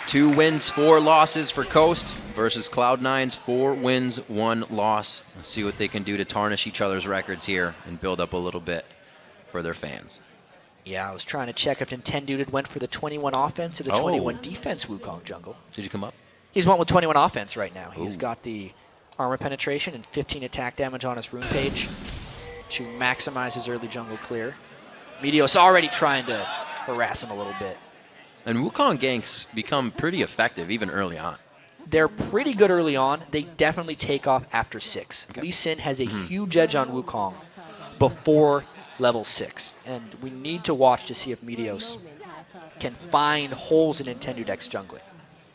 2 wins, 4 losses for Coast versus Cloud9's 4 wins, 1 loss. Let's see what they can do to tarnish each other's records here and build up a little bit for their fans. Yeah, I was trying to check if Nintendo had went for the 21 offense or the 21 defense Wukong jungle. Did you come up? He's went with 21 offense right now. Ooh. He's got the armor penetration and 15 attack damage on his rune page to maximize his early jungle clear. Meteos already trying to harass him a little bit. And Wukong ganks become pretty effective even early on. They're pretty good early on. They definitely take off after 6. Okay. Lee Sin has a huge edge on Wukong before level 6. And we need to watch to see if Meteos can find holes in Nintendo Deck's jungling.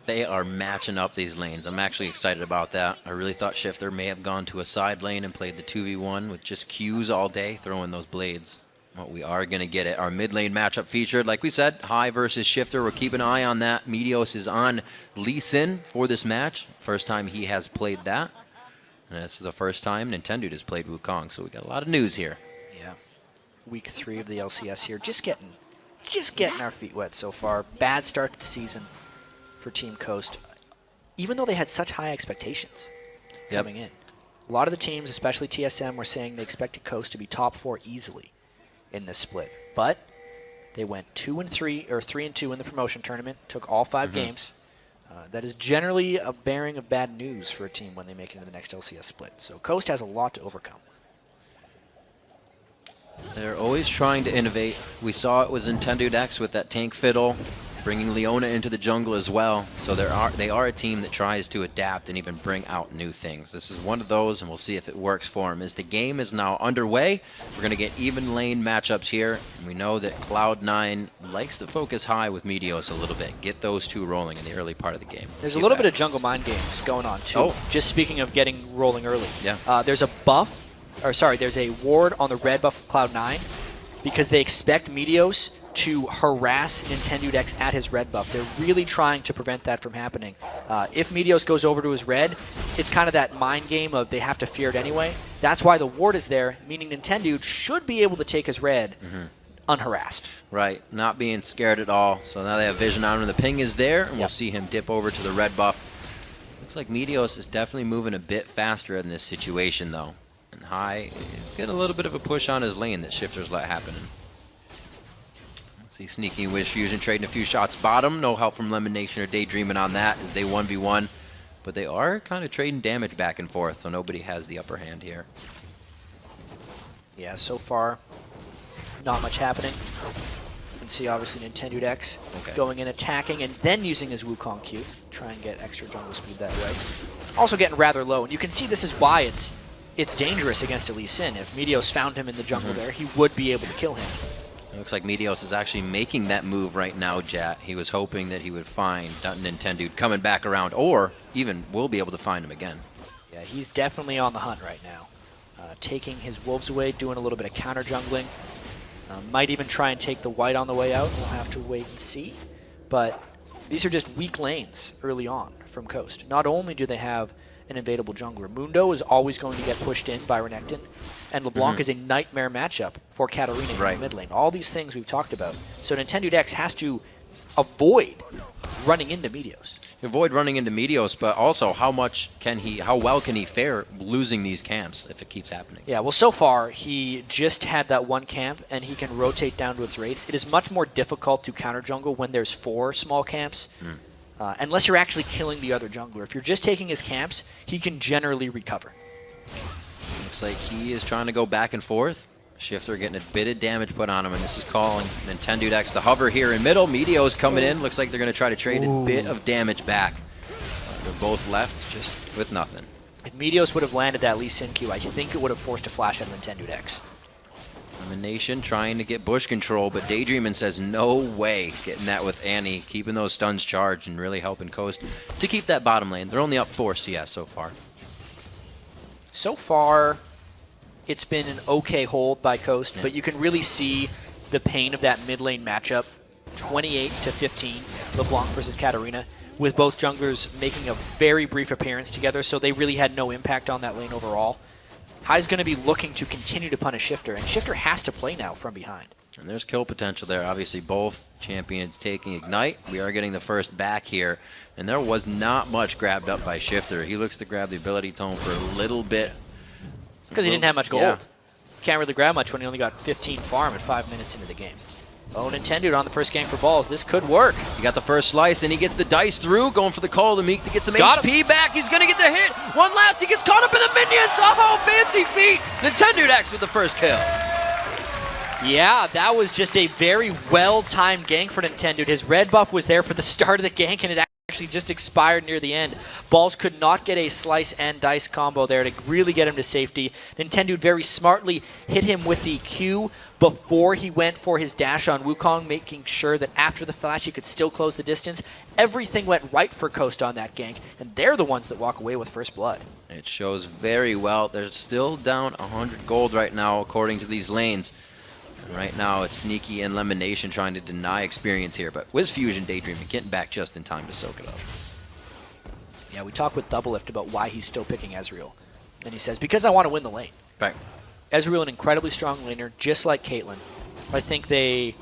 They are matching up these lanes. I'm actually excited about that. I really thought Shifter may have gone to a side lane and played the 2v1 with just Qs all day, throwing those blades. Well, we are going to get it. Our mid lane matchup featured, like we said, High versus Shifter. We're keeping an eye on that. Meteos is on Lee Sin for this match. First time he has played that. And this is the first time Nintendo has played Wukong, so we got a lot of news here. Yeah. Week 3 of the LCS here. Just getting our feet wet so far. Bad start to the season for Team Coast, even though they had such high expectations coming in. A lot of the teams, especially TSM, were saying they expected Coast to be top 4 easily in this split. But they went 2-3 or 3-2 in the promotion tournament, took all 5 games. That is generally a bearing of bad news for a team when they make it into the next LCS split. So Coast has a lot to overcome. They're always trying to innovate. We saw it was Nintendo Dex with that tank fiddle, bringing Leona into the jungle as well. So they are a team that tries to adapt and even bring out new things. This is one of those, and we'll see if it works for them. As the game is now underway, we're going to get even lane matchups here. And we know that Cloud9 likes to focus high with Meteos a little bit. Get those two rolling in the early part of the game. There's a little bit of jungle mind games going on, too. Oh. Just speaking of getting rolling early. Yeah. There's a buff, or sorry, there's a ward on the red buff of Cloud9 because they expect Meteos to harass Nintendo Dex at his red buff. They're really trying to prevent that from happening. If Meteos goes over to his red, it's kind of that mind game of they have to fear it anyway. That's why the ward is there, meaning Nintendo should be able to take his red unharassed. Right, not being scared at all. So now they have vision on him. The ping is there, and we'll see him dip over to the red buff. Looks like Meteos is definitely moving a bit faster in this situation, though. And High is getting a little bit of a push on his lane that Shifter's let happen. See Sneaky Wish Fusion trading a few shots bottom. No help from Lemon Nation or Daydreaming on that as they 1v1. But they are kind of trading damage back and forth, so nobody has the upper hand here. Yeah, so far, not much happening. You can see, obviously, Nintendo Dex going in, attacking, and then using his Wukong Q. Try and get extra jungle speed that way. Also getting rather low, and you can see this is why it's dangerous against a Lee Sin. If Meteos found him in the jungle there, he would be able to kill him. It looks like Meteos is actually making that move right now, Jat. He was hoping that he would find Nintendo coming back around, or even will be able to find him again. Yeah, he's definitely on the hunt right now. Taking his wolves away, doing a little bit of counter jungling. Might even try and take the white on the way out. We'll have to wait and see. But these are just weak lanes early on from Coast. Not only do they have an invadable jungler, Mundo is always going to get pushed in by Renekton, and LeBlanc is a nightmare matchup for Katarina in the mid lane. All these things we've talked about. So Nintendo Dex has to avoid running into Meteos. Avoid running into Meteos, but also how well can he fare losing these camps if it keeps happening? Yeah, well, so far he just had that one camp, and he can rotate down to its wraiths. It is much more difficult to counter jungle when there's 4 small camps. Unless you're actually killing the other jungler. If you're just taking his camps, he can generally recover. Looks like he is trying to go back and forth. Shifter getting a bit of damage put on him, and this is calling Nintendo Dex to hover here in middle. Meteos coming in. Looks like they're going to try to trade a bit of damage back. They're both left just with nothing. If Meteos would have landed that Lee Sin Q, I think it would have forced a flash out of Nintendo Dex. Nation trying to get bush control, but Daydreamin' says no way. Getting that with Annie, keeping those stuns charged and really helping Coast to keep that bottom lane. They're only up 4 CS so far. So far, it's been an okay hold by Coast, but you can really see the pain of that mid lane matchup. 28-15, LeBlanc versus Katarina, with both junglers making a very brief appearance together, so they really had no impact on that lane overall. High's going to be looking to continue to punish Shifter, and Shifter has to play now from behind. And there's kill potential there. Obviously, both champions taking Ignite. We are getting the first back here. And there was not much grabbed up by Shifter. He looks to grab the ability tone for a little bit. Because he didn't have much gold. Yeah. Can't really grab much when he only got 15 farm at 5 minutes into the game. Oh, Nintendo on the first game for balls. This could work. He got the first slice, and he gets the dice through, going for the call to Meek to get some Got HP back. He's going to get the hit. One last. He gets caught up in the minions. Oh, fancy feet. Nintendo X with the first kill. Yeah, that was just a very well-timed gank for Nintendo. His red buff was there for the start of the gank, and it actually just expired near the end. Balls could not get a slice and dice combo there to really get him to safety. Nintendo very smartly hit him with the Q before he went for his dash on Wukong, making sure that after the flash he could still close the distance. Everything went right for Coast on that gank, and they're the ones that walk away with first blood. It shows very well. They're still down 100 gold right now, according to these lanes. And right now, it's Sneaky and Lemonation trying to deny experience here, but Wiz Fusion daydreaming, getting back just in time to soak it up. Yeah, we talked with Doublelift about why he's still picking Ezreal. And he says, because I want to win the lane. Right. Ezreal, an incredibly strong laner, just like Caitlyn. I think they,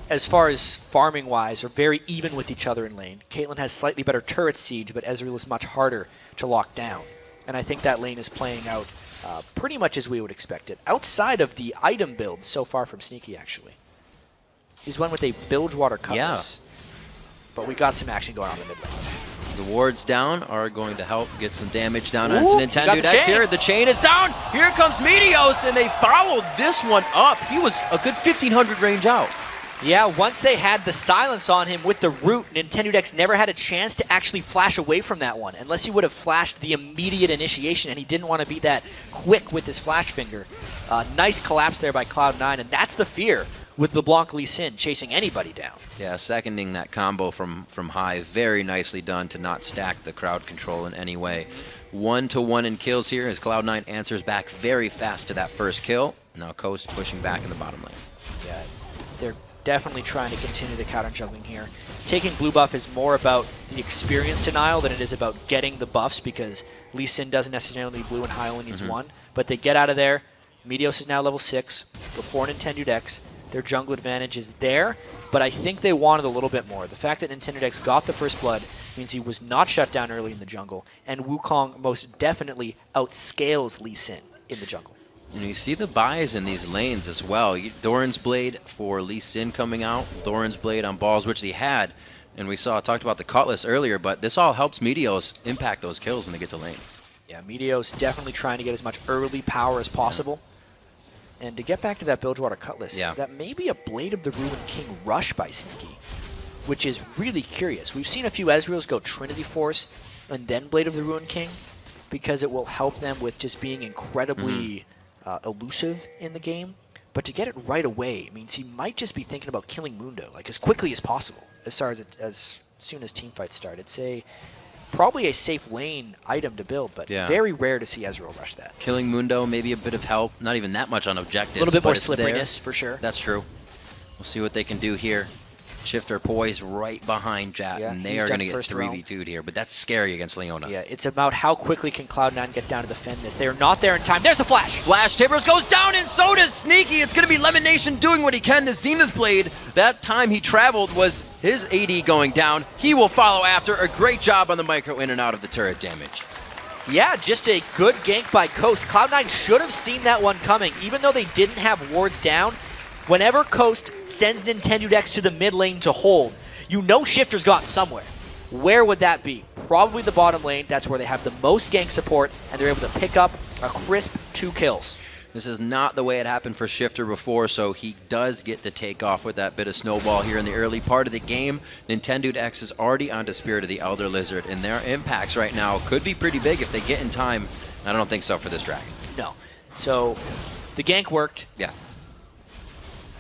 as far as farming-wise, are very even with each other in lane. Caitlyn has slightly better turret siege, but Ezreal is much harder to lock down. And I think that lane is playing out pretty much as we would expect it. Outside of the item build so far from Sneaky, actually. He's won with a Bilgewater Cutlass. Yeah. But we got some action going on in the mid lane. The wards down are going to help get some damage down Ooh, onto Nintendo X here. The chain is down. Here comes Meteos, and they followed this one up. He was a good 1,500 range out. Yeah, once they had the silence on him with the root, Nintendo X never had a chance to actually flash away from that one, unless he would have flashed the immediate initiation, and he didn't want to be that quick with his flash finger. Nice collapse there by Cloud9, and that's the fear with LeBlanc Lee Sin chasing anybody down. Yeah, seconding that combo from Hive. Very nicely done to not stack the crowd control in any way. 1-to-1 in kills here as Cloud9 answers back very fast to that first kill. Now Coast pushing back in the bottom lane. Yeah, they're definitely trying to continue the counter juggling here. Taking blue buff is more about the experience denial than it is about getting the buffs, because Lee Sin doesn't necessarily need blue and High only needs one. But they get out of there. Meteos is now level 6 before Nintendo X. Their jungle advantage is there, but I think they wanted a little bit more. The fact that Nintendo X got the first blood means he was not shut down early in the jungle, and Wukong most definitely outscales Lee Sin in the jungle. And you see the buys in these lanes as well. Doran's Blade for Lee Sin coming out, Doran's Blade on balls, which he had, and we talked about the Cutlass earlier, but this all helps Meteos impact those kills when they get to lane. Yeah, Meteos definitely trying to get as much early power as possible. And to get back to that Bilgewater Cutlass, that may be a Blade of the Ruined King rush by Sneaky, which is really curious. We've seen a few Ezreals go Trinity Force and then Blade of the Ruined King, because it will help them with just being incredibly elusive in the game. But to get it right away means he might just be thinking about killing Mundo like as quickly as possible, as soon as teamfights start. It's probably a safe lane item to build, but very rare to see Ezreal rush that. Killing Mundo, maybe a bit of help. Not even that much on objectives. A little bit more slipperiness for sure. That's true. We'll see what they can do here. Shifter poised right behind Jat, and they are going to get 3v2'd here, but that's scary against Leona. Yeah, it's about how quickly can Cloud9 get down to defend this. They are not there in time. There's the flash! Flash Timbers goes down, and so does Sneaky. It's going to be Lemonation doing what he can. The Zenith Blade, that time he traveled was his AD going down. He will follow after. A great job on the micro in and out of the turret damage. Yeah, just a good gank by Coast. Cloud9 should have seen that one coming, even though they didn't have wards down. Whenever Coast sends Nintendo X to the mid lane to hold, you know Shifter's gotten somewhere. Where would that be? Probably the bottom lane. That's where they have the most gank support, and they're able to pick up a crisp 2 kills. This is not the way it happened for Shifter before, so he does get to take off with that bit of snowball here in the early part of the game. Nintendo X is already onto Spirit of the Elder Lizard, and their impacts right now could be pretty big if they get in time. I don't think so for this dragon. No. So the gank worked. Yeah.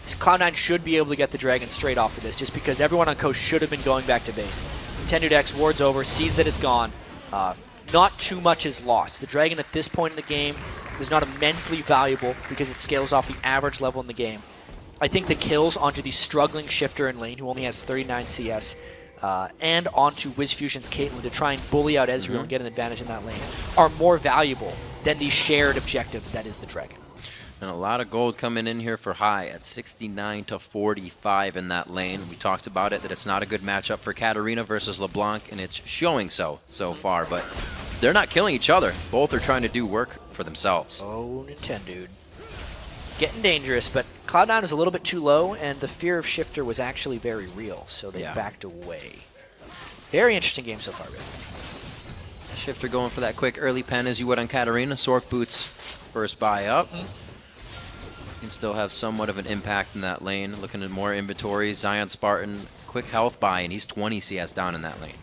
Cloud9 should be able to get the dragon straight off of this, just because everyone on coast should have been going back to base. Nintendo X wards over, sees that it's gone. Not too much is lost. The dragon at this point in the game is not immensely valuable because it scales off the average level in the game. I think the kills onto the struggling Shifter in lane, who only has 39 CS, and onto Wiz Fusion's Caitlyn to try and bully out Ezreal and get an advantage in that lane, are more valuable than the shared objective that is the dragon. And a lot of gold coming in here for High at 69 to 45 in that lane. We talked about it, that it's not a good matchup for Katarina versus LeBlanc, and it's showing so far. But they're not killing each other. Both are trying to do work for themselves. Oh, Nintendo. Getting dangerous, but Cloud9 is a little bit too low, and the fear of Shifter was actually very real, so they backed away. Very interesting game so far, really. Shifter going for that quick early pen as you would on Katarina. Sork boots first buy up. Can still have somewhat of an impact in that lane. Looking at more inventory. Zion Spartan, quick health buy, and he's 20 CS down in that lane.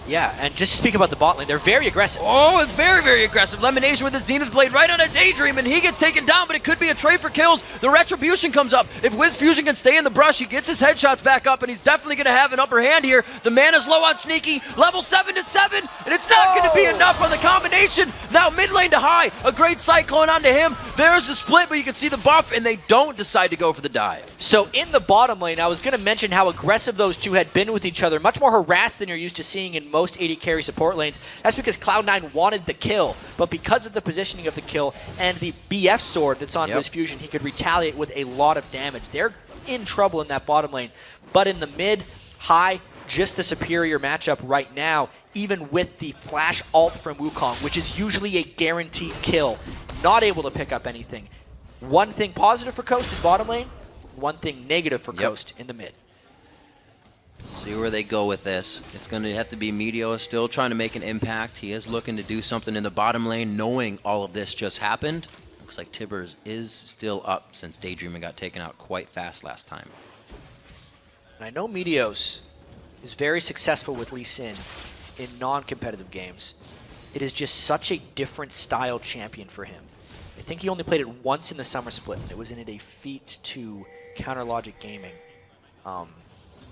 Yeah, and just to speak about the bot lane, they're very aggressive. Oh, very, very aggressive. Lemonation with the Zenith Blade right on a Daydream, and he gets taken down, but it could be a trade for kills. The Retribution comes up. If Wiz Fusion can stay in the brush, he gets his headshots back up, and he's definitely going to have an upper hand here. The mana's low on Sneaky, level 7 to 7, and it's not going to be enough on the combination. Now mid lane to High, a great Cyclone onto him. There's the split, but you can see the buff, and they don't decide to go for the dive. So in the bottom lane, I was going to mention how aggressive those two had been with each other, much more harassed than you're used to seeing in most AD carry support lanes. That's because Cloud9 wanted the kill, but because of the positioning of the kill and the BF sword that's on Wiz Fusion, he could retaliate with a lot of damage. They're in trouble in that bottom lane, but in the mid, High, just the superior matchup right now, even with the flash ult from Wukong, which is usually a guaranteed kill, not able to pick up anything. One thing positive for Coast is bottom lane, one thing negative for Coast in the mid. See where they go with this. It's going to have to be Meteor still trying to make an impact. He is looking to do something in the bottom lane, knowing all of this just happened. Looks like Tibbers is still up since Daydreaming got taken out quite fast last time. And I know Meteos is very successful with Lee Sin in non-competitive games. It is just such a different style champion for him. I think he only played it once in the summer split, and it was in a defeat to Counter Logic Gaming.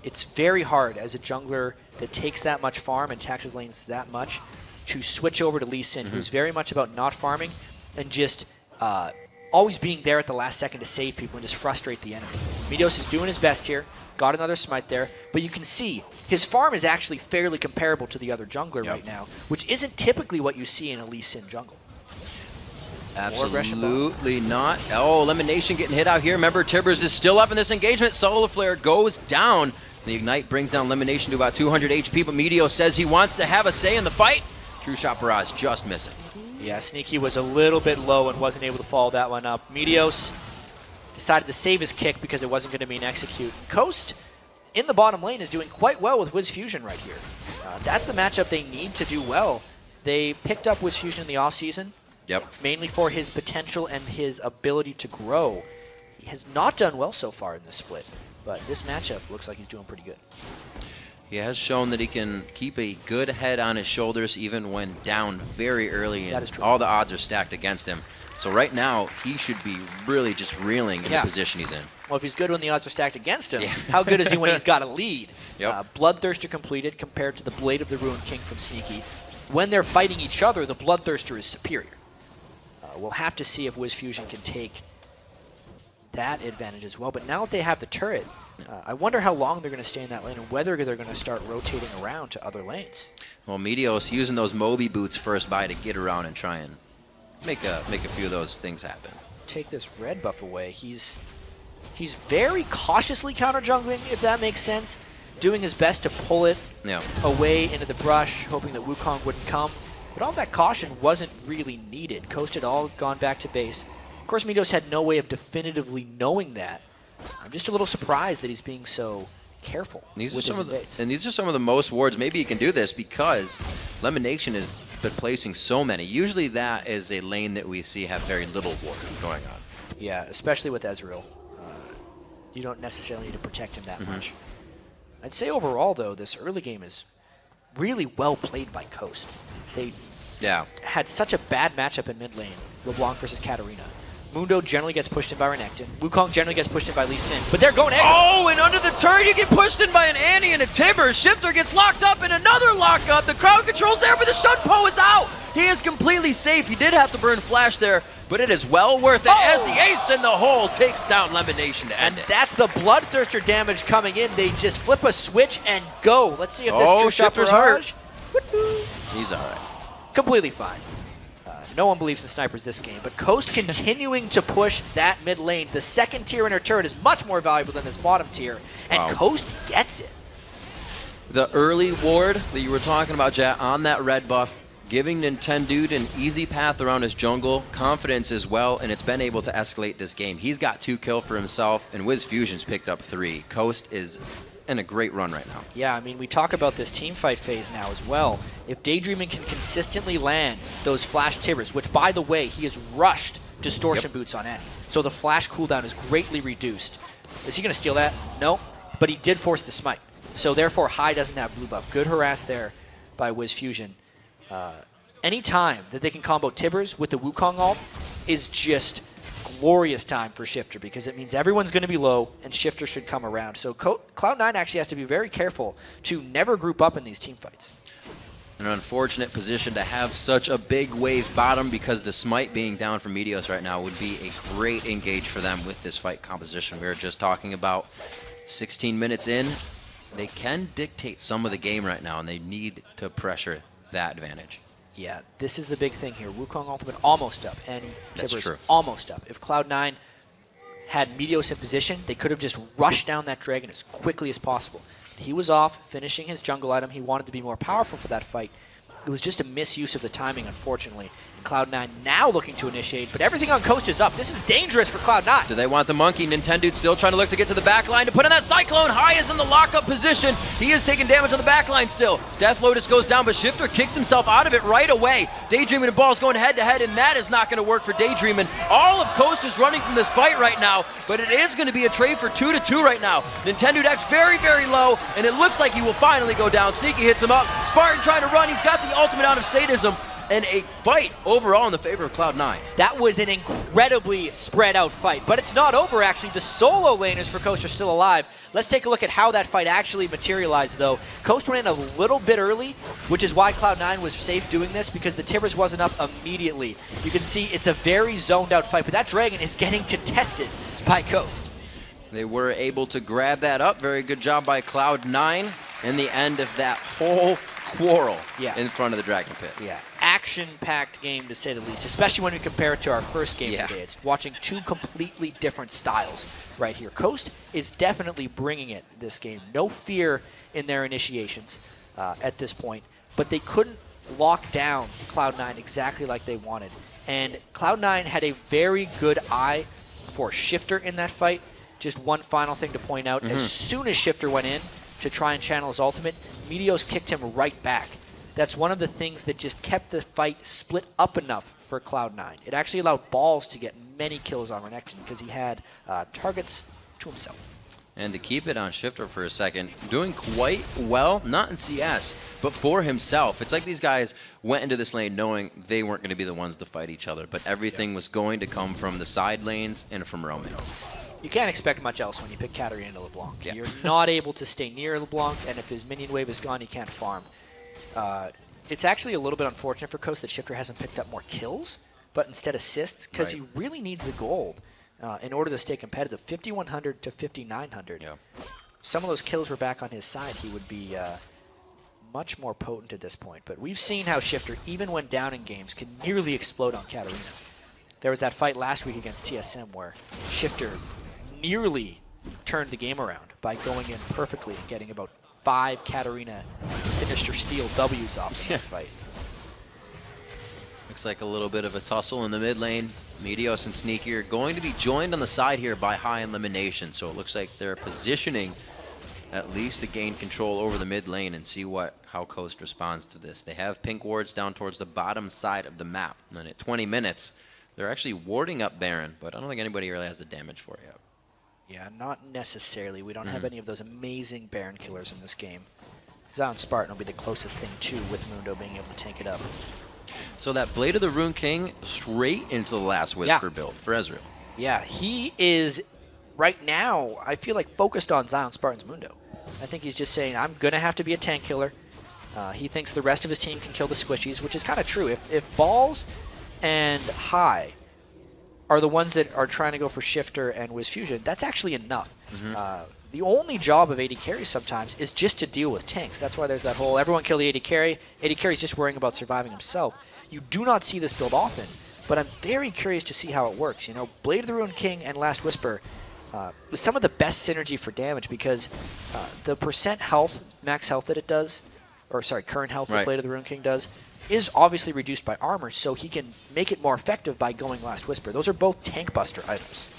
It's very hard as a jungler that takes that much farm and taxes lanes that much to switch over to Lee Sin, who's very much about not farming and just always being there at the last second to save people and just frustrate the enemy. Meteos is doing his best here, got another smite there, but you can see his farm is actually fairly comparable to the other jungler right now, which isn't typically what you see in a Lee Sin jungle. Absolutely not. Oh, Elimination getting hit out here. Remember, Tibbers is still up in this engagement. Solar Flare goes down. The Ignite brings down Elimination to about 200 HP, but Meteos says he wants to have a say in the fight. True Shot Barrage just missing. Yeah, Sneaky was a little bit low and wasn't able to follow that one up. Meteos decided to save his kick because it wasn't going to be an execute. Coast in the bottom lane is doing quite well with Wiz Fusion right here. That's the matchup they need to do well. They picked up Wiz Fusion in the offseason. Mainly for his potential and his ability to grow. He has not done well so far in this split, but this matchup looks like he's doing pretty good. He has shown that he can keep a good head on his shoulders even when down very early, and all the odds are stacked against him. So right now, he should be really just reeling in the position he's in. Well, if he's good when the odds are stacked against him, how good is he when he's got a lead? Bloodthirster completed compared to the Blade of the Ruined King from Sneaky. When they're fighting each other, the Bloodthirster is superior. We'll have to see if Wiz Fusion can take that advantage as well. But now that they have the turret, I wonder how long they're going to stay in that lane and whether they're going to start rotating around to other lanes. Well, Meteos using those Moby boots first by to get around and try and make a few of those things happen. Take this red buff away. He's very cautiously counter jungling, if that makes sense. Doing his best to pull it away into the brush, hoping that Wukong wouldn't come. But all that caution wasn't really needed. Coast had all gone back to base. Of course, Meteos had no way of definitively knowing that. I'm just a little surprised that he's being so careful with his invades. And these are some of the most wards. Maybe he can do this because Elimination has been placing so many. Usually that is a lane that we see have very little ward going on. Yeah, especially with Ezreal. You don't necessarily need to protect him that much. I'd say overall, though, this early game is really well played by Coast. They had such a bad matchup in mid lane, LeBlanc versus Katarina. Mundo generally gets pushed in by Renekton. Wukong generally gets pushed in by Lee Sin. But they're going aggro. Oh, and under the turret you get pushed in by an Annie and a Timber. Shifter gets locked up and another lockup. The crowd control's there, but the Shunpo is out. He is completely safe. He did have to burn Flash there, but it is well worth it as the ace in the hole takes down Elimination to end it. That's the Bloodthirster damage coming in. They just flip a switch and go. Let's see if this True Shot Barrage. He's all right. Completely fine. no one believes in snipers this game, but Coast continuing to push that mid lane. The second tier in her turret is much more valuable than this bottom tier, and Coast gets it. The early ward that you were talking about, Jet, on that red buff, giving Nintendude an easy path around his jungle, confidence as well, and it's been able to escalate this game. He's got 2 kills for himself, and Wiz Fusion's picked up 3. Coast is in a great run right now. Yeah, I mean, we talk about this team fight phase now as well. If Daydreaming can consistently land those flash tibbers, which, by the way, he has rushed distortion boots on Annie, so the flash cooldown is greatly reduced. Is he going to steal that? No, but he did force the smite. So therefore, High doesn't have blue buff. Good harass there by Wiz Fusion. Any time that they can combo Tibbers with the Wukong ult is just glorious time for Shifter, because it means everyone's going to be low and Shifter should come around. So Cloud9 actually has to be very careful to never group up in these team fights. An unfortunate position to have such a big wave bottom, because the smite being down for Meteos right now would be a great engage for them with this fight composition. We were just talking about 16 minutes in. They can dictate some of the game right now, and they need to pressure that advantage. Yeah, this is the big thing here. Wukong ultimate almost up, and Tibbers almost up. If Cloud9 had Meteos in position, they could have just rushed down that dragon as quickly as possible. He was off, finishing his jungle item. He wanted to be more powerful for that fight. It was just a misuse of the timing, unfortunately. And Cloud9 now looking to initiate, but everything on Coast is up. This is dangerous for Cloud9. Do they want the monkey? Nintendude still trying to look to get to the back line to put in that Cyclone. High is in the lockup position. He is taking damage on the back line still. Death Lotus goes down, but Shifter kicks himself out of it right away. Daydreaming and Balls going head to head, and that is not going to work for Daydreaming. All of Coast is running from this fight right now, but it is going to be a trade for 2-2 right now. Nintendude X very, very low, and it looks like he will finally go down. Sneaky hits him up. Spartan trying to run. He's got the ultimate out of Sadism, and a fight overall in the favor of Cloud9. That was an incredibly spread out fight, but it's not over actually. The solo laners for Coast are still alive. Let's take a look at how that fight actually materialized though. Coast went in a little bit early, which is why Cloud9 was safe doing this, because the Tibbers wasn't up immediately. You can see it's a very zoned out fight, but that dragon is getting contested by Coast. They were able to grab that up. Very good job by Cloud9 in the end of that whole quarrel in front of the Dragon Pit. Yeah, action-packed game to say the least, especially when we compare it to our first game today. It's watching 2 completely different styles right here. Coast is definitely bringing it this game. No fear in their initiations at this point, but they couldn't lock down Cloud9 exactly like they wanted. And Cloud9 had a very good eye for Shifter in that fight. Just one final thing to point out, as soon as Shifter went in to try and channel his ultimate, Meteos kicked him right back. That's one of the things that just kept the fight split up enough for Cloud9. It actually allowed Balls to get many kills on Renekton because he had targets to himself. And to keep it on Shifter for a second, doing quite well, not in CS, but for himself. It's like these guys went into this lane knowing they weren't going to be the ones to fight each other, but everything was going to come from the side lanes and from roaming. You can't expect much else when you pick Katarina to LeBlanc. You're not able to stay near LeBlanc, and if his minion wave is gone, he can't farm. It's actually a little bit unfortunate for Coast that Shifter hasn't picked up more kills, but instead assists, because he really needs the gold in order to stay competitive. 5,100 to 5,900. Yeah. Some of those kills were back on his side. He would be much more potent at this point. But we've seen how Shifter, even when down in games, can nearly explode on Katarina. There was that fight last week against TSM where Shifter nearly turned the game around by going in perfectly and getting about 5 Katarina Sinister Steel W's off in that fight. Looks like a little bit of a tussle in the mid lane. Meteos and Sneaky are going to be joined on the side here by High Elimination, so it looks like they're positioning at least to gain control over the mid lane and see how Coast responds to this. They have pink wards down towards the bottom side of the map, and then at 20 minutes, they're actually warding up Baron, but I don't think anybody really has the damage for it yet. Yeah, not necessarily. We don't have any of those amazing Baron killers in this game. Zion Spartan will be the closest thing to with Mundo being able to tank it up. So that Blade of the Rune King straight into the Last Whisper build for Ezreal. Yeah, he is right now, I feel like, focused on Zion Spartan's Mundo. I think he's just saying, I'm going to have to be a tank killer. He thinks the rest of his team can kill the squishies, which is kind of true. If Balls and High are the ones that are trying to go for Shifter and Wiz Fusion, that's actually enough. The only job of AD carry sometimes is just to deal with tanks. That's why there's that whole everyone kill the AD carry. AD carry's just worrying about surviving himself. You do not see this build often, but I'm very curious to see how it works. You know, Blade of the Ruined King and Last Whisper was some of the best synergy for damage because the percent health, max health that it does, or sorry, current health that Blade of the Ruined King does, is obviously reduced by armor, so he can make it more effective by going Last Whisper. Those are both tank buster items.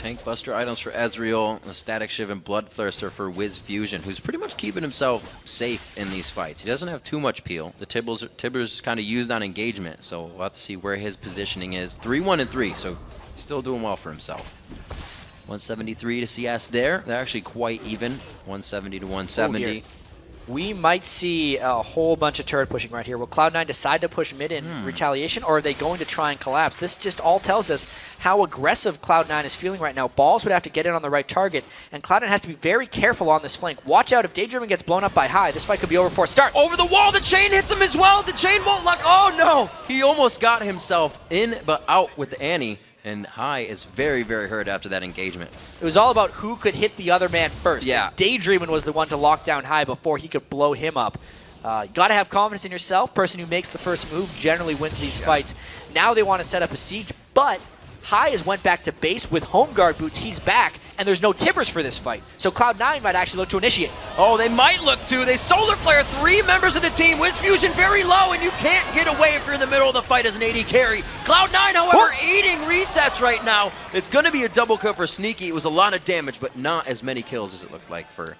Tank buster items for Ezreal, the Static Shiv and Bloodthirster for Wiz Fusion, who's pretty much keeping himself safe in these fights. He doesn't have too much peel. The Tibbers kind of used on engagement, so we'll have to see where his positioning is. 3-1-3, so still doing well for himself. 173 to CS there. They're actually quite even. 170 to 170. We might see a whole bunch of turret pushing right here. Will Cloud9 decide to push mid in retaliation, or are they going to try and collapse? This just all tells us how aggressive Cloud9 is feeling right now. Balls would have to get in on the right target, and Cloud9 has to be very careful on this flank. Watch out if Daydreamin gets blown up by High. This fight could be over before it starts. Over the wall, the chain hits him as well. The chain won't lock. Oh no! He almost got himself in but out with the Annie. And High is very, very hurt after that engagement. It was all about who could hit the other man first. Yeah. Daydreamin was the one to lock down High before he could blow him up. You got to have confidence in yourself. Person who makes the first move generally wins these fights. Now they want to set up a siege, but High has went back to base with home guard boots. He's back, and there's no Tibbers for this fight. So Cloud9 might actually look to initiate. Oh, they might look to. They Solar Flare 3 members of the team. Wiz Fusion very low, and you can't get away if you're in the middle of the fight as an AD carry. Cloud9, however, eating resets right now. It's going to be a double kill for Sneaky. It was a lot of damage, but not as many kills as it looked like for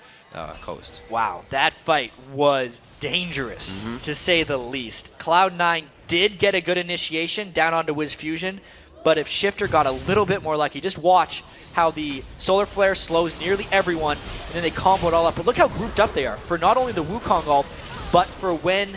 Coast. Wow, that fight was dangerous, to say the least. Cloud9 did get a good initiation down onto Wiz Fusion, but if Shifter got a little bit more lucky, just watch how the Solar Flare slows nearly everyone, and then they combo it all up. But look how grouped up they are for not only the Wukong ult, but for when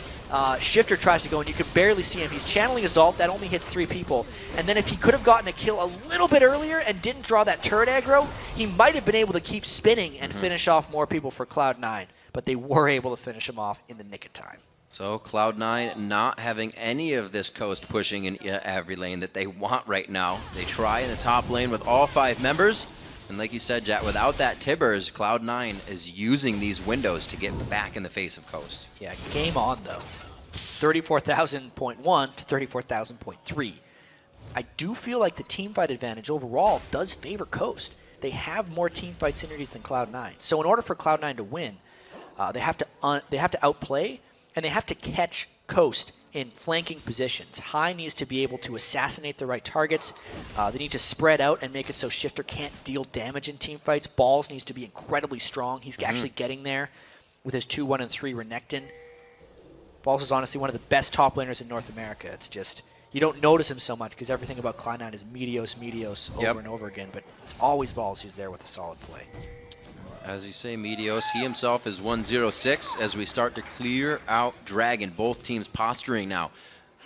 Shifter tries to go, and you can barely see him. He's channeling his ult, that only hits 3 people. And then if he could have gotten a kill a little bit earlier and didn't draw that turret aggro, he might have been able to keep spinning and finish off more people for Cloud9. But they were able to finish him off in the nick of time. So Cloud9 not having any of this Coast pushing in every lane that they want right now. They try in the top lane with all 5 members. And like you said, Jack, without that Tibbers, Cloud9 is using these windows to get back in the face of Coast. Yeah, game on though. 34,000.1 to 34,000.3. I do feel like the teamfight advantage overall does favor Coast. They have more teamfight synergies than Cloud9. So in order for Cloud9 to win, they have to outplay, and they have to catch Coast in flanking positions. High needs to be able to assassinate the right targets. They need to spread out and make it so Shifter can't deal damage in team fights. Balls needs to be incredibly strong. He's actually getting there with his 2-1 and 3 Renekton. Balls is honestly one of the best top laners in North America. It's just, you don't notice him so much because everything about Cloud9 is Meteos over and over again, but it's always Balls who's there with a solid play. As you say, Meteos, he himself is 1-0-6 as we start to clear out Dragon. Both teams posturing now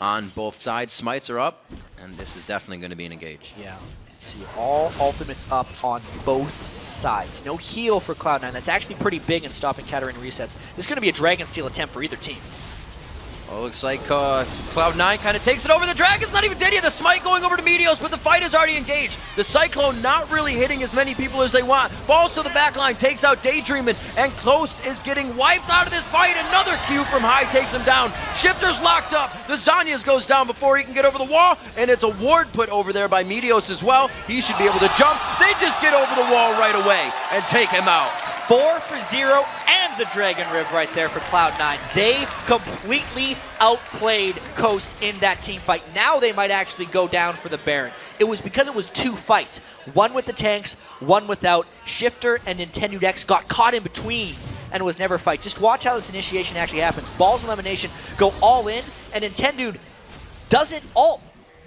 on both sides. Smites are up, and this is definitely going to be an engage. Yeah. See, all ultimates up on both sides. No heal for Cloud9. That's actually pretty big in stopping Katarina resets. This is going to be a Dragon Steal attempt for either team. Oh, looks like Cloud9 kind of takes it over. The Dragon's not even dead yet. The Smite going over to Meteos, but the fight is already engaged. The Cyclone not really hitting as many people as they want. Falls to the back line, takes out Daydreamin, and Coast is getting wiped out of this fight. Another Q from High takes him down. Shifter's locked up. The Zanyas goes down before he can get over the wall, and it's a ward put over there by Meteos as well. He should be able to jump. They just get over the wall right away and take him out. 4 for 0 and the Dragon Riv right there for Cloud9. They completely outplayed Coast in that team fight. Now they might actually go down for the Baron. It was because it was 2 fights. One with the tanks, one without. Shifter and Nintendo X got caught in between and was never a fight. Just watch how this initiation actually happens. Balls Elimination go all in, and Nintendo doesn't ult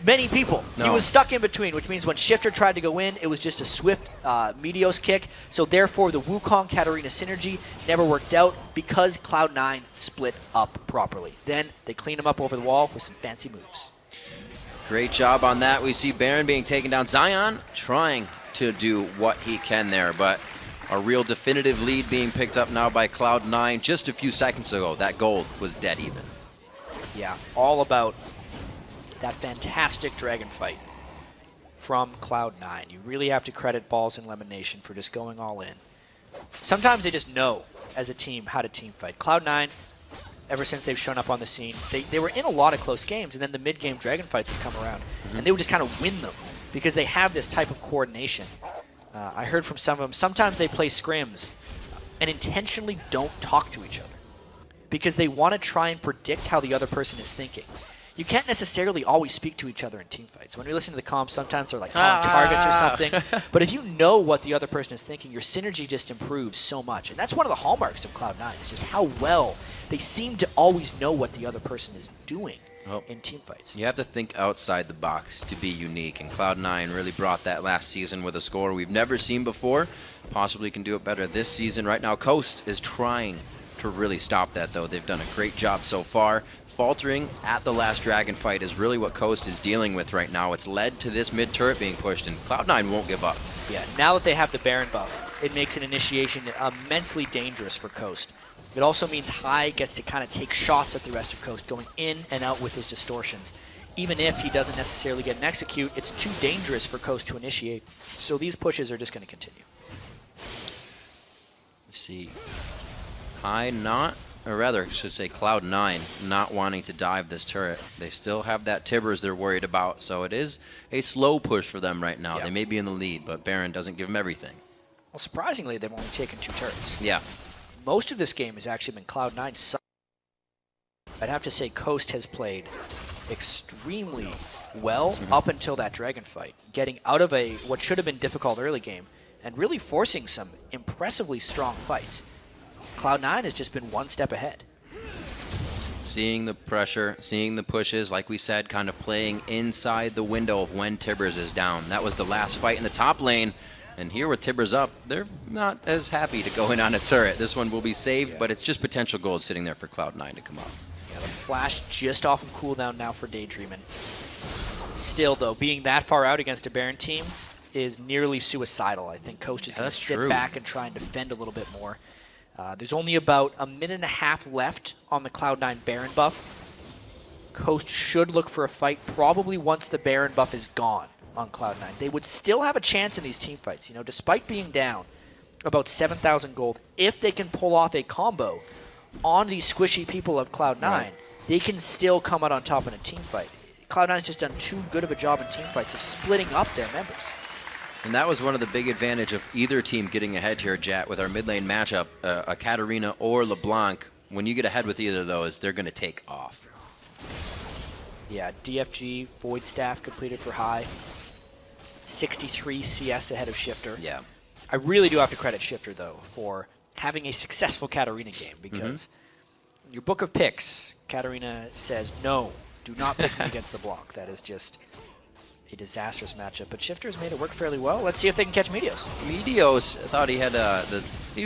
many people. No. He was stuck in between, which means when Shifter tried to go in, it was just a swift Meteos kick. So therefore, the Wukong Katarina synergy never worked out because Cloud9 split up properly. Then they cleaned him up over the wall with some fancy moves. Great job on that. We see Baron being taken down. Zion trying to do what he can there, but a real definitive lead being picked up now by Cloud9. Just a few seconds ago, that gold was dead even. Yeah, all about that fantastic Dragon fight from Cloud9. You really have to credit Balls and Lemonation for just going all in. Sometimes they just know, as a team, how to team fight. Cloud9, ever since they've shown up on the scene. They were in a lot of close games, and then the mid-game Dragon fights would come around, and they would just kind of win them because they have this type of coordination. I heard from some of them, sometimes they play scrims and intentionally don't talk to each other because they want to try and predict how the other person is thinking. You can't necessarily always speak to each other in team fights. When you listen to the comms, sometimes they're like calling targets or something. But if you know what the other person is thinking, your synergy just improves so much. And that's one of the hallmarks of Cloud9, is just how well they seem to always know what the other person is doing in team fights. You have to think outside the box to be unique, and Cloud9 really brought that last season with a score we've never seen before. Possibly can do it better this season. Right now, Coast is trying to really stop that, though. They've done a great job so far. Faltering at the last Dragon fight is really what Coast is dealing with right now. It's led to this mid turret being pushed, and Cloud9 won't give up. Yeah, now that they have the Baron buff, it makes an initiation immensely dangerous for Coast. It also means High gets to kind of take shots at the rest of Coast, going in and out with his distortions. Even if he doesn't necessarily get an execute, it's too dangerous for Coast to initiate. So these pushes are just going to continue. You see High not, or rather, I should say Cloud9 not wanting to dive this turret. They still have that Tibbers they're worried about, so it is a slow push for them right now. Yep. They may be in the lead, but Baron doesn't give them everything. Well, surprisingly, they've only taken 2 turrets. Yeah. Most of this game has actually been Cloud9. I'd have to say Coast has played extremely well up until that Dragon fight, getting out of a what should have been difficult early game and really forcing some impressively strong fights. Cloud9 has just been one step ahead. Seeing the pressure, seeing the pushes, like we said, kind of playing inside the window of when Tibbers is down. That was the last fight in the top lane. And here with Tibbers up, they're not as happy to go in on a turret. This one will be saved, but it's just potential gold sitting there for Cloud9 to come up. Yeah, the flash just off of cooldown now for Daydreamin'. Still, though, being that far out against a Baron team is nearly suicidal. I think Coast is going to sit back and try and defend a little bit more. There's only about a minute and a half left on the Cloud9 Baron buff. Coast should look for a fight probably once the Baron buff is gone on Cloud9. They would still have a chance in these team fights, you know, despite being down about 7,000 gold. If they can pull off a combo on these squishy people of Cloud9, they can still come out on top in a team fight. Cloud9's just done too good of a job in team fights of splitting up their members. And that was one of the big advantage of either team getting ahead here, Jat, with our mid lane matchup, a Katarina or LeBlanc. When you get ahead with either of those, they're going to take off. Yeah, DFG, Void Staff completed for High. 63 CS ahead of Shifter. Yeah. I really do have to credit Shifter, though, for having a successful Katarina game, because in your book of picks, Katarina says, no, do not pick me against LeBlanc. That is just a disastrous matchup, but Shifter's made it work fairly well. Let's see if they can catch Meteos. Meteos thought he had I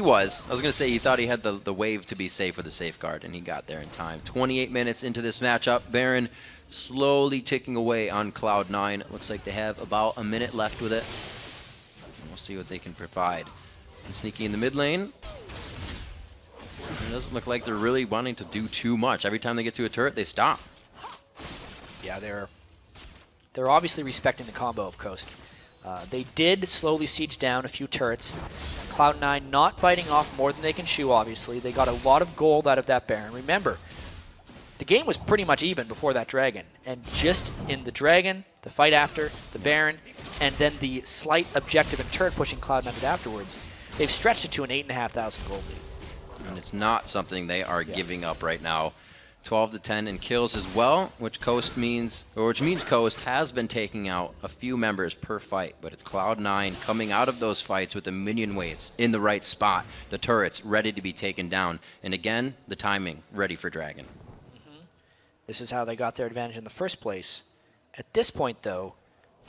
was going to say he thought he had the wave to be safe with the safeguard, and he got there in time. 28 minutes into this matchup, Baron slowly ticking away on Cloud9. It looks like they have about a minute left with it. And we'll see what they can provide. And sneaky in the mid lane. It doesn't look like they're really wanting to do too much. Every time they get to a turret, they stop. Yeah, they're obviously respecting the combo of Coast. They did slowly siege down a few turrets. Cloud9 not biting off more than they can chew, obviously. They got a lot of gold out of that Baron. Remember, the game was pretty much even before that Dragon. And just in the Dragon, the fight after, the Baron, and then the slight objective and turret pushing Cloud9 afterwards, they've stretched it to an 8,500 gold lead. And it's not something they are giving up right now. 12 to 10 in kills as well, which means Coast has been taking out a few members per fight, but it's Cloud9 coming out of those fights with the minion waves in the right spot, the turrets ready to be taken down, and again, the timing ready for Dragon. This is how they got their advantage in the first place. At this point, though,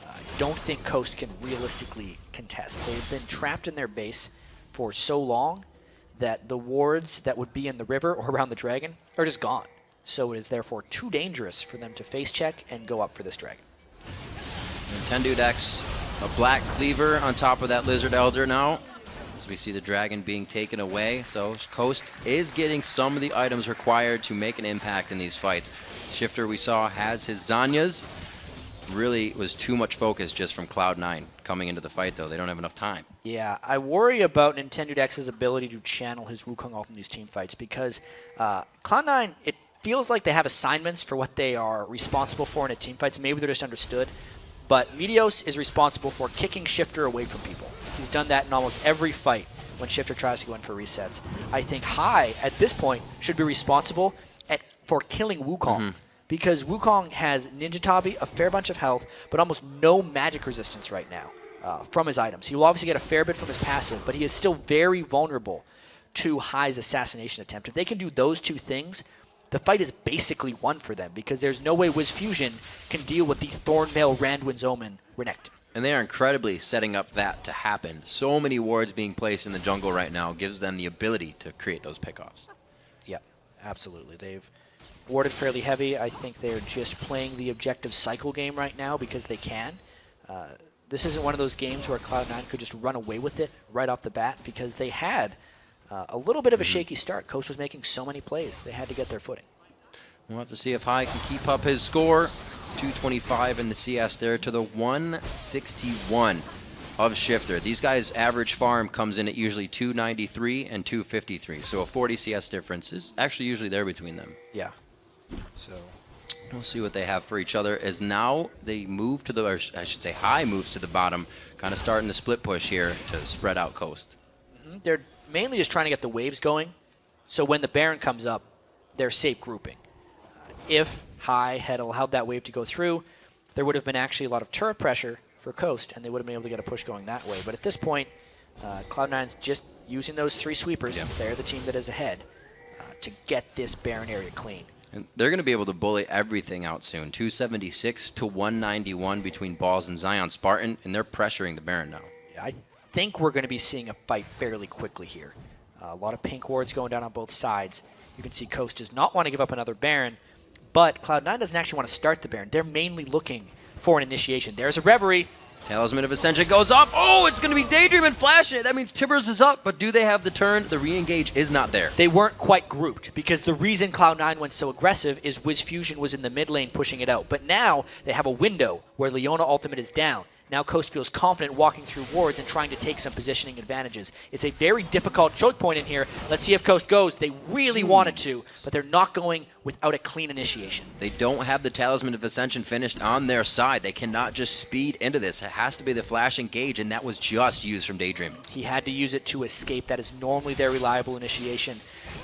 I don't think Coast can realistically contest. They've been trapped in their base for so long that the wards that would be in the river or around the Dragon are just gone. So it is therefore too dangerous for them to face check and go up for this Dragon. Nintendo decks a black cleaver on top of that Lizard Elder now. As we see the Dragon being taken away. So Coast is getting some of the items required to make an impact in these fights. Shifter, we saw, has his Zanyas. Really was too much focus just from Cloud9 coming into the fight, though. They don't have enough time. Yeah, I worry about Nintendo X's ability to channel his Wukong ult in these team fights because Cloud9, it feels like they have assignments for what they are responsible for in a team fights. Maybe they're just understood. But Meteos is responsible for kicking Shifter away from people. He's done that in almost every fight when Shifter tries to go in for resets. I think Hai, at this point, should be responsible for killing Wukong. Because Wukong has Ninja Tabi, a fair bunch of health, but almost no magic resistance right now from his items. He will obviously get a fair bit from his passive, but he is still very vulnerable to Hai's assassination attempt. If they can do those two things, the fight is basically won for them because there's no way Wiz Fusion can deal with the Thornmail, Randwin's Omen, Renekton. And they are incredibly setting up that to happen. So many wards being placed in the jungle right now gives them the ability to create those pickoffs. Yeah, absolutely. They've warded fairly heavy. I think they're just playing the objective cycle game right now because they can. This isn't one of those games where Cloud9 could just run away with it right off the bat because they had a little bit of a shaky start. Coast was making so many plays. They had to get their footing. We'll have to see if Hai can keep up his score. 225 in the CS there to the 161 of Shifter. These guys' average farm comes in at usually 293 and 253. So a 40 CS difference is actually usually there between them. Yeah. So we'll see what they have for each other as now they move to the, or I should say Hai moves to the bottom, kind of starting the split push here to spread out Coast. They're mainly just trying to get the waves going, so when the Baron comes up, they're safe grouping. If Hai had allowed that wave to go through, there would have been actually a lot of turret pressure for Coast, and they would have been able to get a push going that way. But at this point, Cloud9's just using those three sweepers, since they're the team that is ahead, to get this Baron area clean. And they're going to be able to bully everything out soon. 276 to 191 between Balls and Zion Spartan, and they're pressuring the Baron now. Yeah, I think we're going to be seeing a fight fairly quickly here. A lot of pink wards going down on both sides. You can see Coast does not want to give up another Baron, but Cloud9 doesn't actually want to start the Baron. They're mainly looking for an initiation. There's a Reverie. Talisman of Ascension goes off. Oh, it's going to be Daydream and flashing it. That means Tibbers is up, but do they have the turn? The re-engage is not there. They weren't quite grouped because the reason Cloud9 went so aggressive is Wiz Fusion was in the mid lane pushing it out. But now they have a window where Leona ultimate is down. Now Coast feels confident walking through wards and trying to take some positioning advantages. It's a very difficult choke point in here. Let's see if Coast goes. They really wanted to, but they're not going without a clean initiation. They don't have the Talisman of Ascension finished on their side. They cannot just speed into this. It has to be the flash engage, and that was just used from Daydream. He had to use it to escape. That is normally their reliable initiation,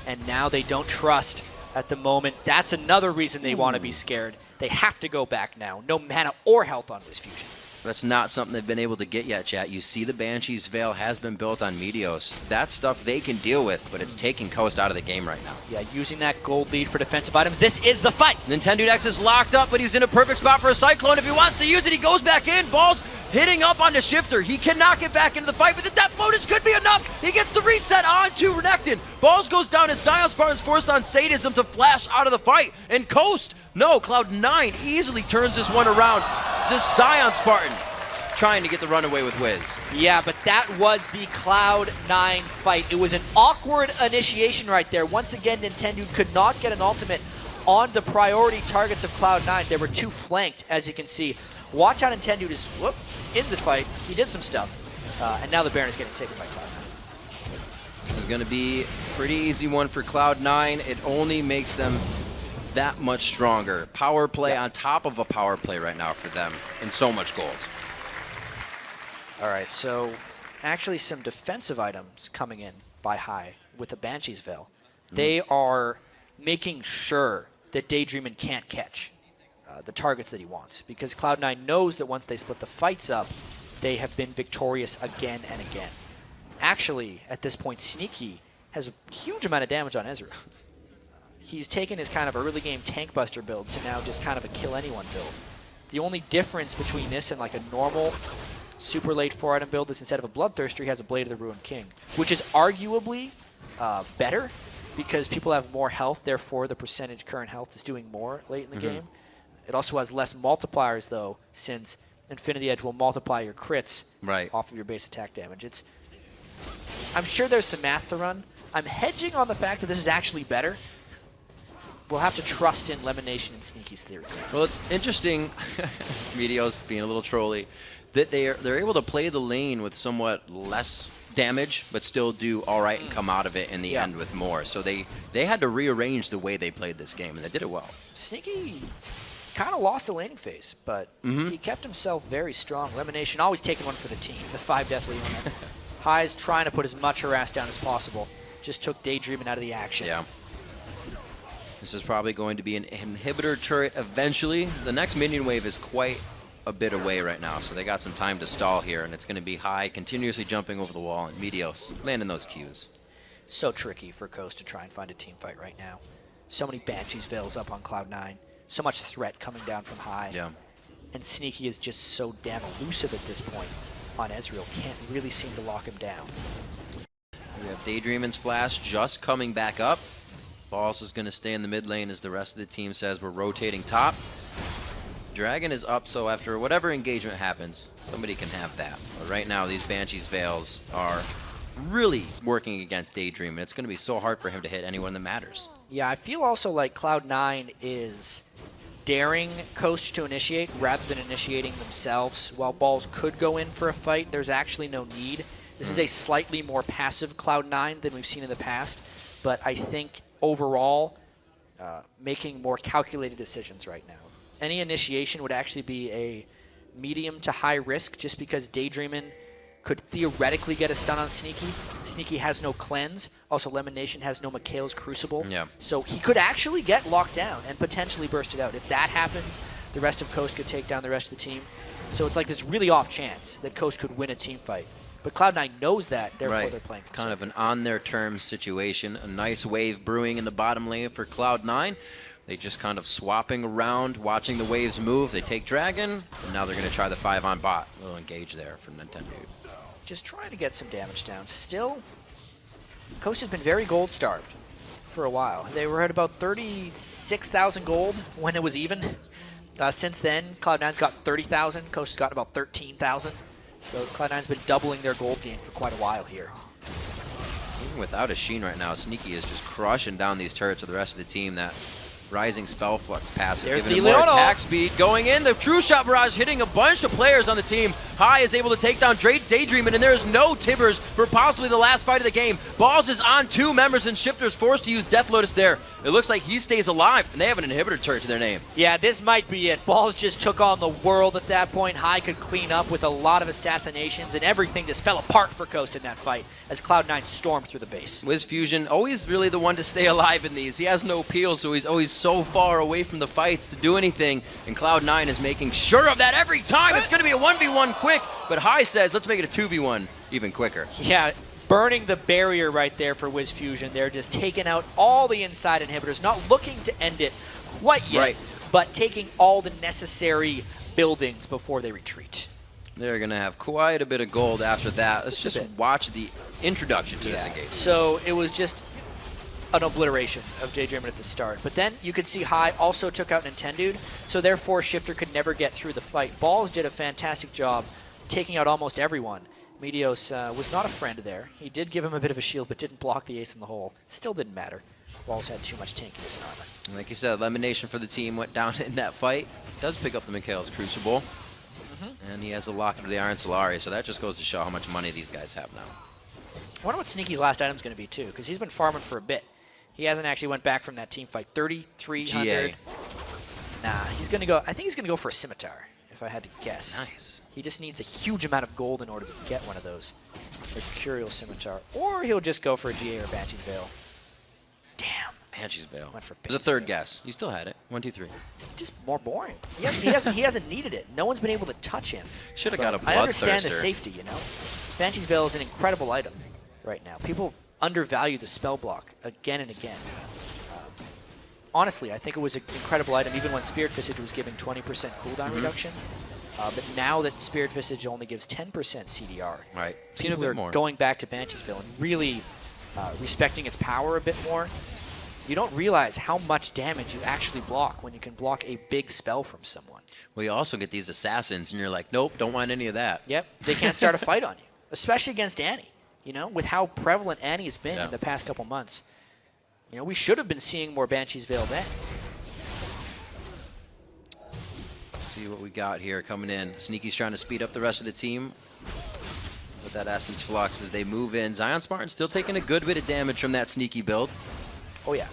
and now they don't trust at the moment. That's another reason they want to be scared. They have to go back now. No mana or health on Wiz Fusion. That's not something they've been able to get yet, chat. You see the Banshee's Veil has been built on Meteos. That's stuff they can deal with, but it's taking Coast out of the game right now. Yeah, using that gold lead for defensive items. This is the fight! Nintendo X is locked up, but he's in a perfect spot for a Cyclone. If he wants to use it, he goes back in. Balls hitting up onto Shifter. He cannot get back into the fight, but the Death Lotus could be enough. He gets the reset onto Renekton. Balls goes down as Zion Spartan's forced on Sadism to flash out of the fight. And Coast, no, Cloud9 easily turns this one around. Just Zion Spartan trying to get the runaway with Wiz. Yeah, but that was the Cloud9 fight. It was an awkward initiation right there. Once again, Nintendo could not get an ultimate on the priority targets of Cloud9. They were too flanked, as you can see. Watch how Nintendo just, whoop, in the fight. He did some stuff. And now the Baron is getting taken by Cloud9. This is going to be a pretty easy one for Cloud9. It only makes them that much stronger. Power play on top of a power play right now for them, and so much gold. All right, so actually some defensive items coming in by Hai with the Banshee's Veil. They are making sure that Daydreamin can't catch the targets that he wants, because Cloud9 knows that once they split the fights up, they have been victorious again and again. Actually, at this point, Sneaky has a huge amount of damage on Ezreal. He's taken his kind of early game tank buster build to now just kind of a kill anyone build. The only difference between this and like a normal super late 4-item build is instead of a Bloodthirster, he has a Blade of the Ruined King, which is arguably better because people have more health, therefore the percentage current health is doing more late in the game. It also has less multipliers, though, since Infinity Edge will multiply your crits off of your base attack damage. I'm sure there's some math to run. I'm hedging on the fact that this is actually better. we'll have to trust in Lemonation and Sneaky's theory. Well, it's interesting, Meteo's being a little trolly, that they're able to play the lane with somewhat less damage, but still do all right and come out of it in the end with more. So they had to rearrange the way they played this game, and they did it well. Sneaky kind of lost the laning phase, but he kept himself very strong. Lemonation always taking one for the team, the 5 deathly unit. High's trying to put as much harass down as possible. Just took Daydreaming out of the action. Yeah. This is probably going to be an inhibitor turret eventually. The next minion wave is quite a bit away right now, so they got some time to stall here, and it's going to be High continuously jumping over the wall, and Meteos landing those Qs. So tricky for Coast to try and find a team fight right now. So many Banshees Veils up on Cloud9. So much threat coming down from High. Yeah. And Sneaky is just so damn elusive at this point on Ezreal. Can't really seem to lock him down. We have Daydreaming's flash just coming back up. Balls is going to stay in the mid lane as the rest of the team says we're rotating top. Dragon is up, so after whatever engagement happens, somebody can have that. But right now, these Banshee's Veils are really working against Daydream, and it's going to be so hard for him to hit anyone that matters. Yeah, I feel also like Cloud9 is daring Coast to initiate rather than initiating themselves. While Balls could go in for a fight, there's actually no need. This is a slightly more passive Cloud9 than we've seen in the past, but I think overall, making more calculated decisions right now. Any initiation would actually be a medium to high risk just because Daydreamin' could theoretically get a stun on Sneaky. Sneaky has no cleanse. Also, Lemonation has no Mikhail's Crucible. Yeah. So he could actually get locked down and potentially burst it out. If that happens, the rest of Coast could take down the rest of the team. So it's like this really off chance that Coast could win a team fight. But Cloud9 knows that, therefore they're playing. Kind of an on-their-terms situation. A nice wave brewing in the bottom lane for Cloud9. They just kind of swapping around, watching the waves move. They take Dragon, and now they're going to try the 5 on bot. A little engage there from Nintendo. Just trying to get some damage down. Still, Coast has been very gold-starved for a while. They were at about 36,000 gold when it was even. Since then, Cloud9's got 30,000. Coast has got about 13,000. So Cloud9's been doubling their gold gain for quite a while here. Even without a Sheen right now, Sneaky is just crushing down these turrets with the rest of the team. That Rising Spell Flux passive, There's giving the him more Leono. attack speed. Going in, the True Shot Barrage hitting a bunch of players on the team. High is able to take down Daydreamin', and there's no Tibbers for possibly the last fight of the game. Balls is on 2 members, and Shifter's forced to use Death Lotus there. It looks like he stays alive, and they have an inhibitor turret to their name. Yeah, this might be it. Balls just took on the world at that point. High could clean up with a lot of assassinations, and everything just fell apart for Coast in that fight as Cloud9 stormed through the base. Wiz Fusion, always really the one to stay alive in these. He has no peel, so he's always so far away from the fights to do anything, and Cloud9 is making sure of that every time. It's going to be a 1v1 quick, but High says, let's make it a 2v1 even quicker. Yeah, burning the barrier right there for Wiz Fusion. They're just taking out all the inside inhibitors, not looking to end it quite yet, but taking all the necessary buildings before they retreat. They're going to have quite a bit of gold after that. Let's just watch the introduction to this engagement. So it was just an obliteration of Daydreamin' at the start. But then you could see High also took out Nintendude, so therefore Shifter could never get through the fight. Balls did a fantastic job taking out almost everyone. Meteos was not a friend there. He did give him a bit of a shield, but didn't block the ace in the hole. Still didn't matter. Balls had too much tankiness in armor. Like you said, elimination for the team went down in that fight. Does pick up the Mikhail's Crucible. And he has a locket of the Iron Solari, so that just goes to show how much money these guys have now. I wonder what Sneaky's last item's going to be, too, because he's been farming for a bit. He hasn't actually went back from that team fight. 3,300. GA. Nah, he's going to go. I think he's going to go for a Scimitar, if I had to guess. Nice. He just needs a huge amount of gold in order to get one of those. Mercurial Scimitar. Or he'll just go for a GA or Banshee's Veil. Damn. Banshee's Veil. Went for There's a Banshee's third Veil. guess. You still had it. 1, 2, 3. It's just more boring. He hasn't needed it. No one's been able to touch him. Should have got a I understand Bloodthirster. the safety, you know. Banshee's Veil is an incredible item right now. People undervalue the spell block again and again. Honestly, I think it was an incredible item even when Spirit Visage was giving 20% cooldown reduction. But now that Spirit Visage only gives 10% CDR, Right. people are going back to Banshee's Veil and really respecting its power a bit more. You don't realize how much damage you actually block when you can block a big spell from someone. Well, you also get these assassins, and you're like, nope, don't want any of that. Yep, they can't start a fight on you, especially against Annie. You know, with how prevalent Annie has been in the past couple months. You know, we should have been seeing more Banshees Veil then. See what we got here coming in. Sneaky's trying to speed up the rest of the team with that Essence Flux as they move in. Zion Spartan still taking a good bit of damage from that Sneaky build. Oh, yeah.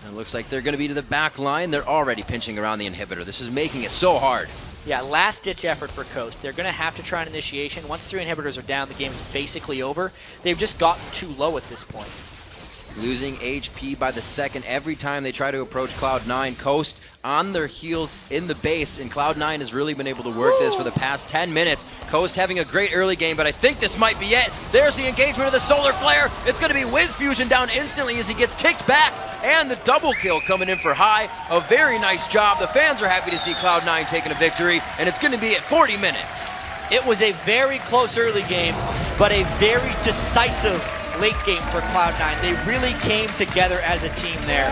And it looks like they're going to be to the back line. They're already pinching around the inhibitor. This is making it so hard. Yeah, last-ditch effort for Coast. They're going to have to try an initiation. Once 3 inhibitors are down, the game's basically over. They've just gotten too low at this point. Losing HP by the second every time they try to approach Cloud9. Coast on their heels in the base, and Cloud9 has really been able to work this for the past 10 minutes. Coast having a great early game, but I think this might be it. There's the engagement of the Solar Flare. It's going to be Wiz Fusion down instantly as he gets kicked back, and the double kill coming in for High. A very nice job. The fans are happy to see Cloud9 taking a victory, and it's going to be at 40 minutes. It was a very close early game, but a very decisive late game for Cloud9. They really came together as a team there.